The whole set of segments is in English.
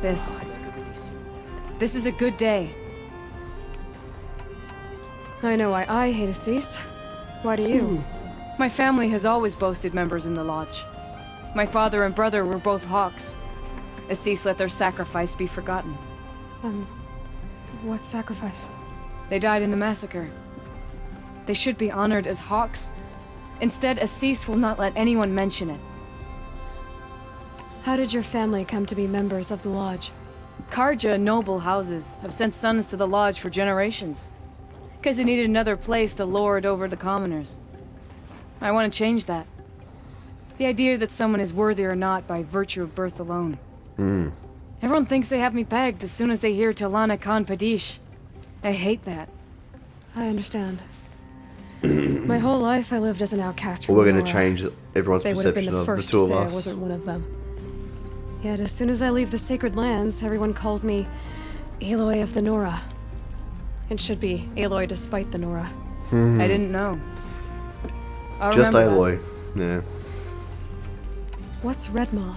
This is a good day. I know why I hate Assis. Why do you? My family has always boasted members in the lodge. My father and brother were both hawks. Assis let their sacrifice be forgotten. What sacrifice? They died in the massacre. They should be honored as hawks. Instead, Assis will not let anyone mention it. How did your family come to be members of the lodge? Karja noble houses have sent sons to the lodge for generations. Because they needed another place to lord over the commoners. I want to change that. The idea that someone is worthy or not by virtue of birth alone. Everyone thinks they have me pegged as soon as they hear Talana Khan Padish. I hate that. I understand. My whole life I lived as an outcast from Well, we're going Nora. to change everyone's They would have been perception the of the first two to of say I us. wasn't one of them. Yet as soon as I leave the sacred lands, everyone calls me Aloy of the Nora. It should be Aloy despite the Nora. I didn't know. I'll Just remember that. Aloy. Yeah. What's Redmaw?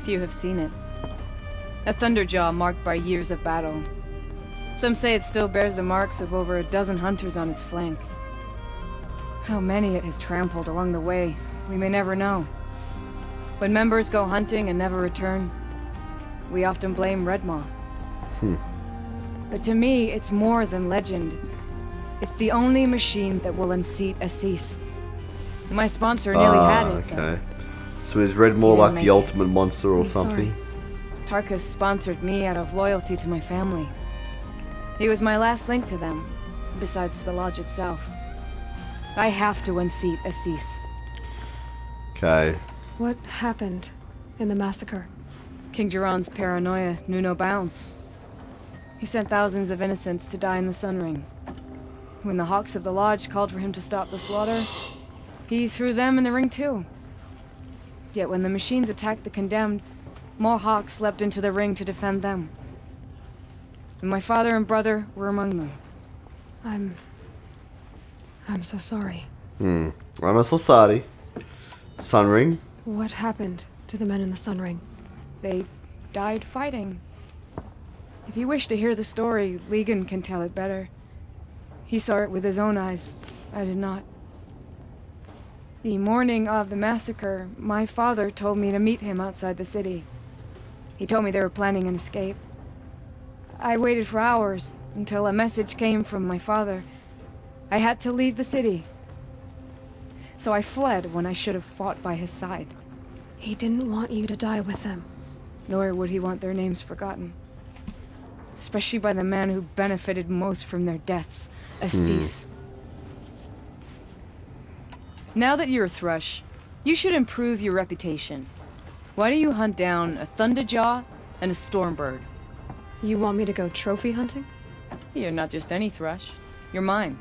Few have seen it. A thunderjaw marked by years of battle. Some say it still bears the marks of over a dozen hunters on its flank. How many it has trampled along the way, we may never know. When members go hunting and never return, we often blame Redmaw. But to me, it's more than legend. It's the only machine that will unseat Assis. My sponsor nearly had it, but Okay. So is Red more He didn't like make the it. ultimate monster or I'm sorry. something? Tarkus sponsored me out of loyalty to my family. He was my last link to them, besides the lodge itself. I have to unseat Assis. Okay. What happened in the massacre? King Jiran's paranoia knew no bounds. He sent thousands of innocents to die in the Sun Ring. When the Hawks of the Lodge called for him to stop the slaughter, he threw them in the ring too. Yet when the machines attacked the condemned, more Hawks leapt into the ring to defend them. And my father and brother were among them. I'm so sorry. I'm so sorry. Sun Ring? What happened to the men in the Sun Ring? They died fighting. If you wish to hear the story, Legan can tell it better. He saw it with his own eyes. I did not. The morning of the massacre, my father told me to meet him outside the city. He told me they were planning an escape. I waited for hours until a message came from my father. I had to leave the city. So I fled when I should have fought by his side. He didn't want you to die with them. Nor would he want their names forgotten. Especially by the man who benefited most from their deaths, Assis. Now that you're a thrush, you should improve your reputation. Why do you hunt down a thunderjaw and a stormbird? You want me to go trophy hunting? You're not just any thrush. You're mine.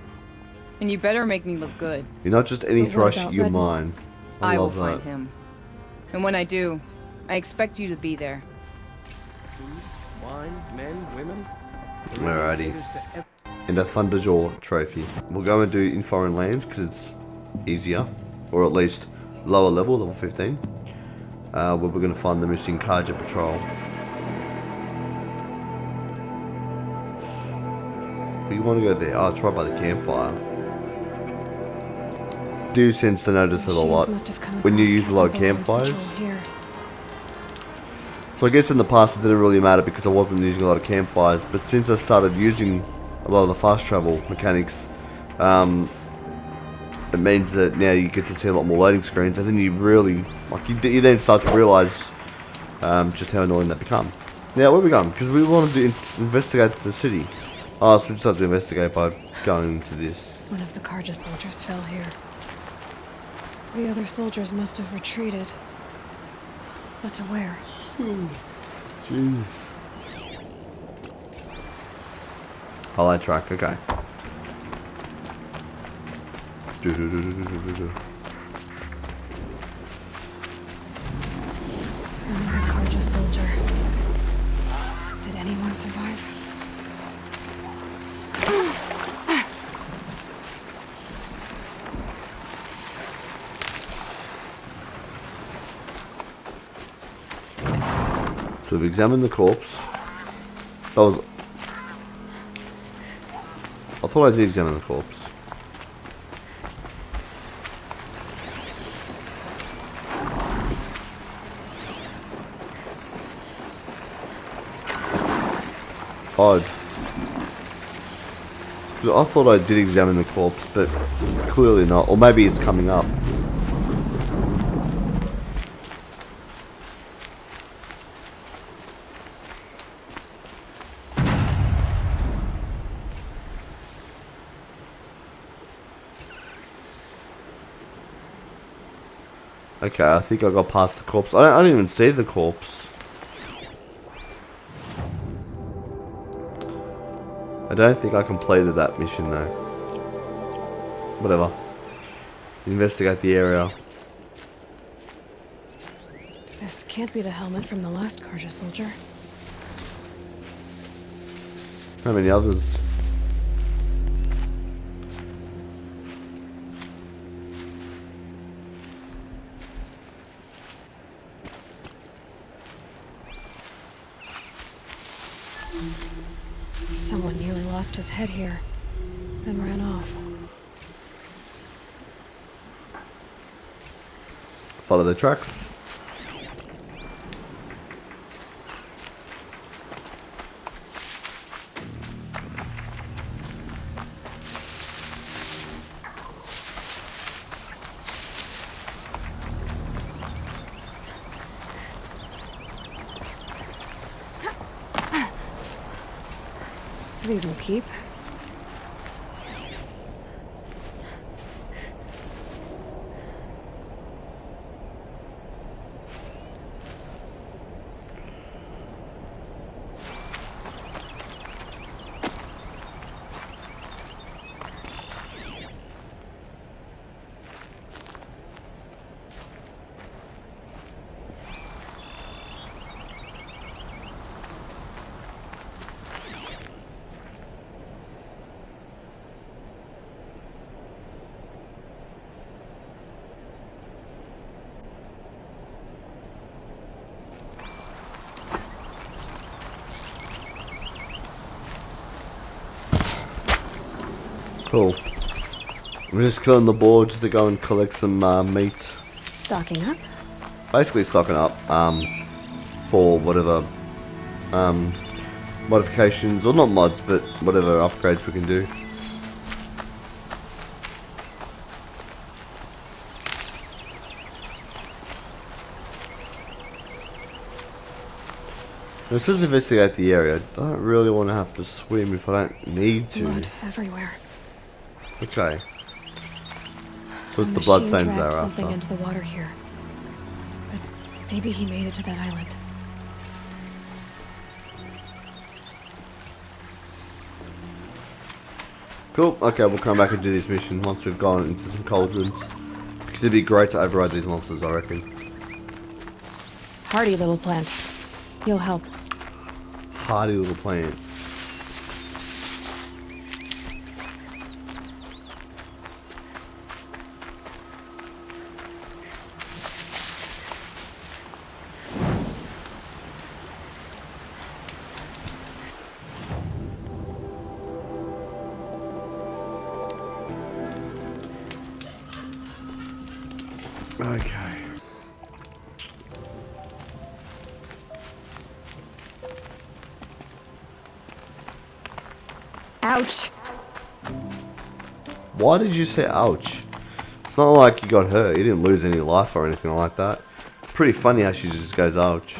And you better make me look good. You're not just any But what thrush, about you're Redmaw? mine. I will love find that. him. And when I do, I expect you to be there. Food, wine, men, women. Alrighty. And a Thunderjaw trophy. We'll go and do in foreign lands because it's easier. Or at least lower level, level 15. Where we're going to find the missing Karja patrol. We want to go there. Oh, it's right by the campfire. Do sense to notice it a lot Machines must have come when you across use a lot of Captain Boland's campfires. patrol here. So I guess in the past it didn't really matter because I wasn't using a lot of campfires, but since I started using a lot of the fast travel mechanics, it means that now you get to see a lot more loading screens, and then you really, like, you then start to realise just how annoying that become. Now, where are we going? Because we wanted to investigate the city. Oh, so we just have to investigate by going to this. One of the Karja soldiers fell here. The other soldiers must have retreated. But to where? Jeez. Highlight track, okay. Another Karja soldier. Did anyone survive? So we've examined the corpse. That was... I thought I did examine the corpse. Odd. I thought I did examine the corpse, but clearly not. Or maybe it's coming up. Okay, I think I got past the corpse. I didn't even see the corpse. I don't think I completed that mission though. Whatever. Investigate the area. This can't be the helmet from the last Carja soldier. How many others? Someone nearly lost his head here, then ran off. Follow the tracks. These will keep. Cool. We're just killing the boar just to go and collect some meat. Stocking up? Basically stocking up for whatever modifications, or not mods, but whatever upgrades we can do. It says investigate the area. I don't really want to have to swim if I don't need to. Blood everywhere. Okay. So it's A the machine bloodstains there dragged after. something into the water here. But maybe he made it to that island. Cool. Okay, we'll come back and do this mission once we've gone into some cauldrons. Because it'd be great to override these monsters, I reckon. Hardy little plant. You'll help. Hardy little plant. Okay. Ouch! Why did you say ouch? It's not like you got hurt. You didn't lose any life or anything like that. Pretty funny how she just goes ouch.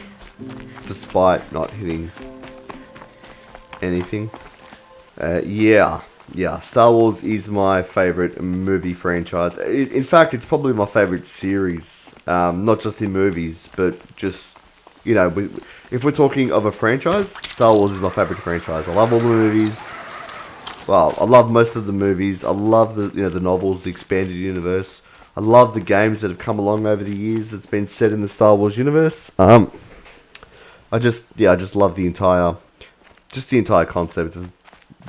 Despite not hitting anything. Yeah. Star Wars is my favorite movie franchise. In fact, it's probably my favorite series. Not just in movies, but just, you know, if we're talking of a franchise, Star Wars is my favorite franchise. I love all the movies. Well, I love most of the movies. I love the novels, the expanded universe. I love the games that have come along over the years that's been set in the Star Wars universe. I just love the entire concept of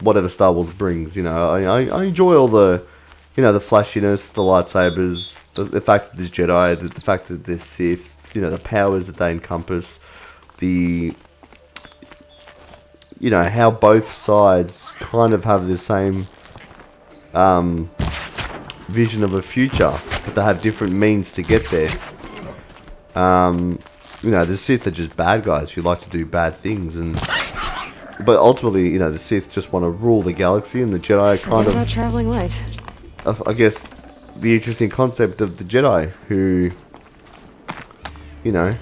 whatever Star Wars brings. You know, I enjoy all the, the flashiness, the lightsabers, the fact that there's Jedi, the fact that there's Sith, the powers that they encompass, the, you know, how both sides kind of have the same vision of a future, but they have different means to get there. You know, the Sith are just bad guys who like to do bad things, but ultimately, you know, the Sith just want to rule the galaxy, and the Jedi kind of... about traveling light. I guess the interesting concept of the Jedi, who, you know,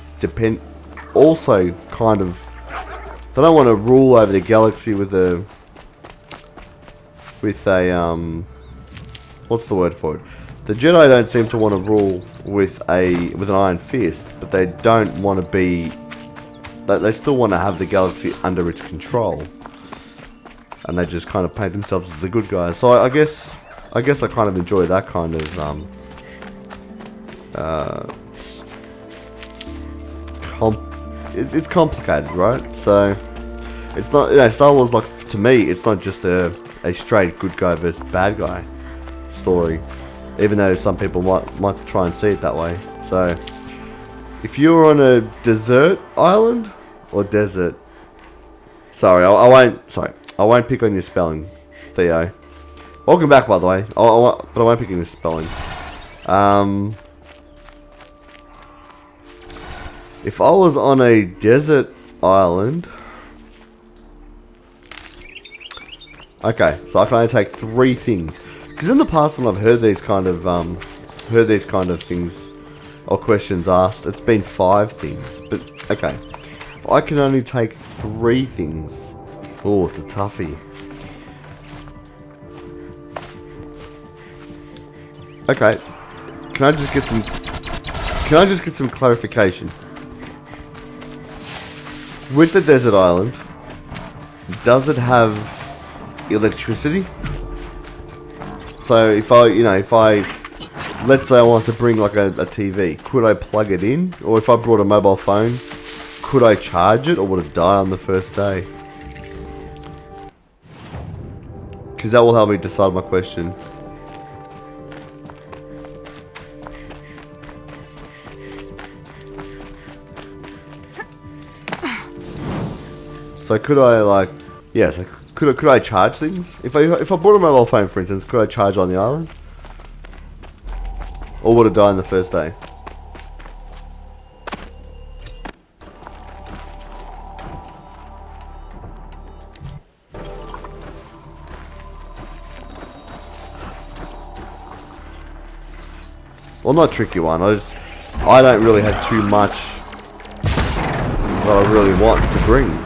also kind of... They don't want to rule over the galaxy with a... what's the word for it? The Jedi don't seem to want to rule with an iron fist, but they don't want to be... They still want to have the galaxy under its control, and they just kind of paint themselves as the good guys. So I guess I kind of enjoy that kind of it's complicated, right? So it's not, you know, Star Wars, like, to me, it's not just a straight good guy versus bad guy story, even though some people might try and see it that way. So if you're on a desert island or desert, sorry, I won't pick on your spelling, Theo. Welcome back, by the way. But I won't pick on your spelling. If I was on a desert island, okay, so I can only take 3 things. Because in the past, when I've heard these kind of things or questions asked, it's been 5 things. But okay, if I can only take 3 things, oh, it's a toughie. Okay, can I just get some clarification? With the desert island, does it have electricity? So if let's say I want to bring like a TV, could I plug it in? Or if I brought a mobile phone, could I charge it, or would it die on the first day? Because that will help me decide my question. So could I, like, yeah, so could I charge things? If I bought a mobile phone, for instance, could I charge on the island? Or would it die on the first day? Well, not a tricky one. I don't really have too much that I really want to bring.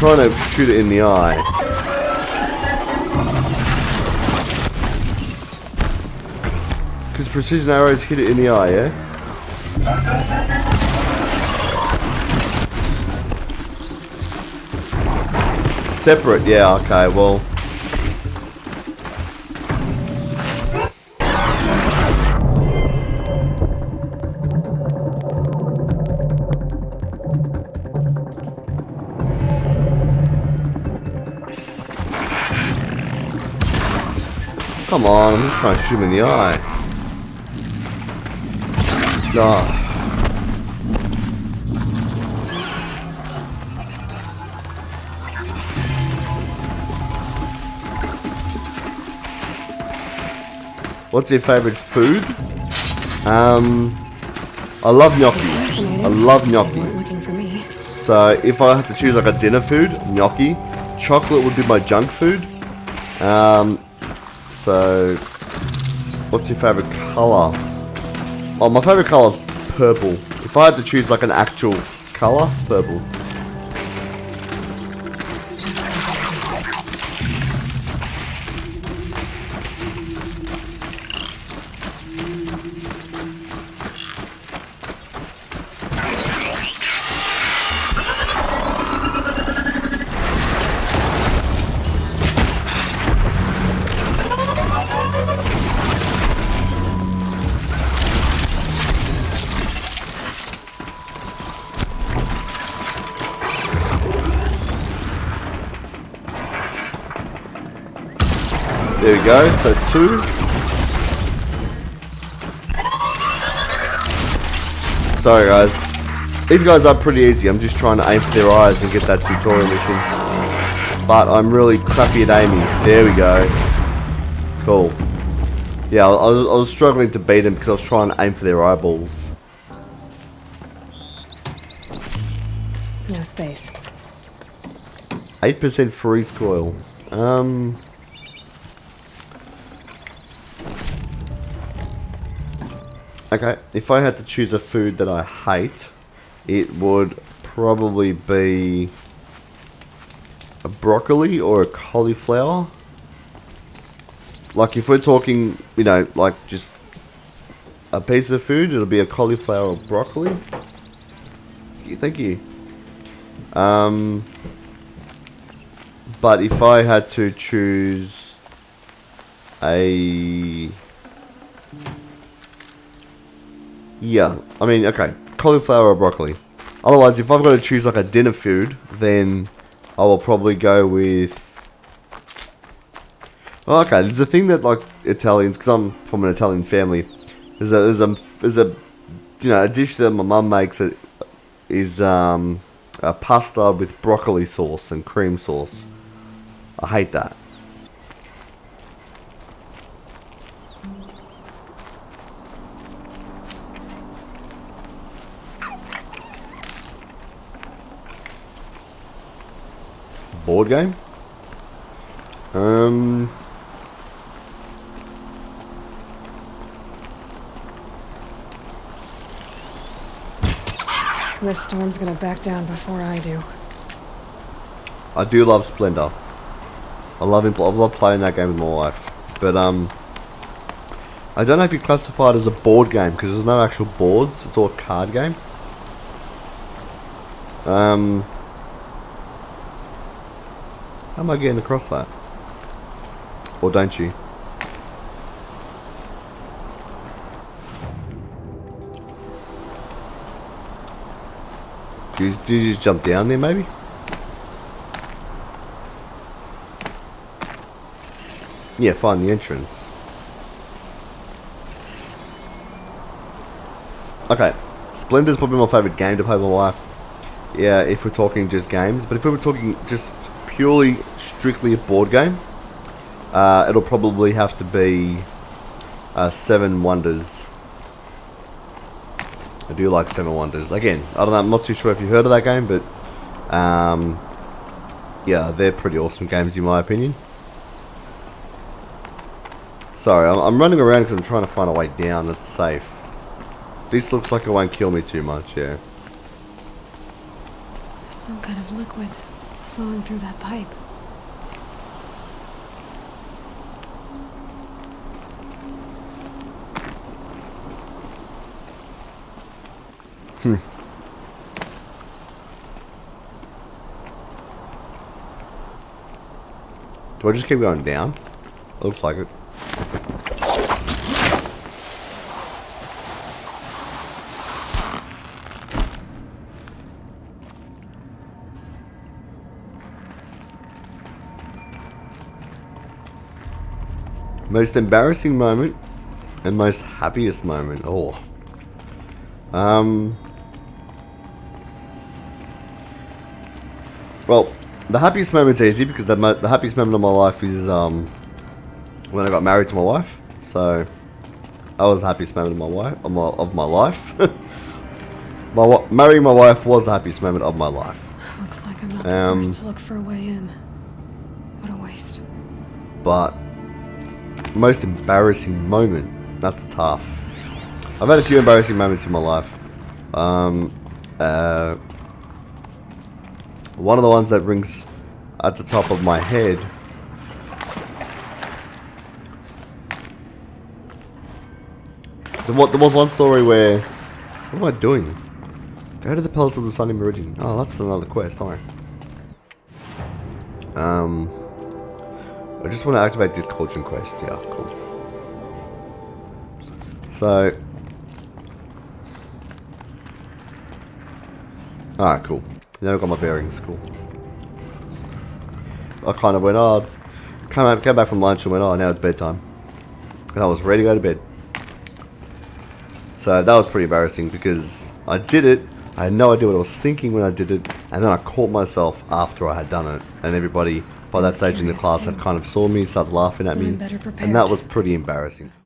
I'm trying to shoot it in the eye. Because precision arrows hit it in the eye, yeah? Separate, yeah, okay, well. Come on, I'm just trying to shoot him in the eye. No. What's your favorite food? I love gnocchi. I love gnocchi. Looking for me. So if I have to choose like a dinner food, gnocchi. Chocolate would be my junk food. So, what's your favourite colour? Oh, my favourite colour is purple. If I had to choose like an actual colour, purple. There we go, so 2. Sorry guys. These guys are pretty easy. I'm just trying to aim for their eyes and get that tutorial mission. But I'm really crappy at aiming. There we go. Cool. Yeah, I was struggling to beat them because I was trying to aim for their eyeballs. No space. 8% freeze coil. Okay, if I had to choose a food that I hate, it would probably be a broccoli or a cauliflower. Like if we're talking, you know, like just a piece of food, it'll be a cauliflower or broccoli. Thank you. But if I had to choose a... Yeah, I mean, okay, cauliflower or broccoli. Otherwise, if I've got to choose like a dinner food, then I will probably go with... Oh, okay, there's a thing that like Italians, because I'm from an Italian family, there's a you know, a dish that my mum makes that is a pasta with broccoli sauce and cream sauce. I hate that. Board game? This storm's gonna back down before I do. I do love Splendor. I love playing that game with my wife. But I don't know if you classify it as a board game because there's no actual boards. It's all a card game. How am I getting across that? Or don't you? Do you just jump down there maybe? Yeah, find the entrance. Okay, Splendor's probably my favourite game to play with my wife. Yeah, if we're talking just games. But if we were talking just purely, strictly a board game, it'll probably have to be 7 Wonders. I do like 7 Wonders. Again, I don't know, I'm not too sure if you heard of that game, but yeah, they're pretty awesome games in my opinion. Sorry, I'm running around because I'm trying to find a way down that's safe. This looks like it won't kill me too much, yeah. There's some kind of liquid flowing through that pipe. Do I just keep going down? Looks like it. Most embarrassing moment and most happiest moment. Oh. Well, the happiest moment's easy because the happiest moment of my life is when I got married to my wife. So that was the happiest moment of my life. Marrying my wife was the happiest moment of my life. Looks like I'm not the first to look for a way in. What a waste. But most embarrassing moment, that's tough. I've had a few embarrassing moments in my life. One of the ones that rings at the top of my head there was one story where, what am I doing? Go to the Palace of the Sunny Meridian. Oh, that's another quest, alright. I just want to activate this Cauldron quest. Yeah, cool. So, alright, cool. Now I've got my bearings. Cool. I kind of went, oh, Came back from lunch and went, oh, now it's bedtime. And I was ready to go to bed. So that was pretty embarrassing because I did it. I had no idea what I was thinking when I did it. And then I caught myself after I had done it. And everybody, by that stage in the class, had kind of saw me, started laughing at me. I'm better prepared. And that was pretty embarrassing.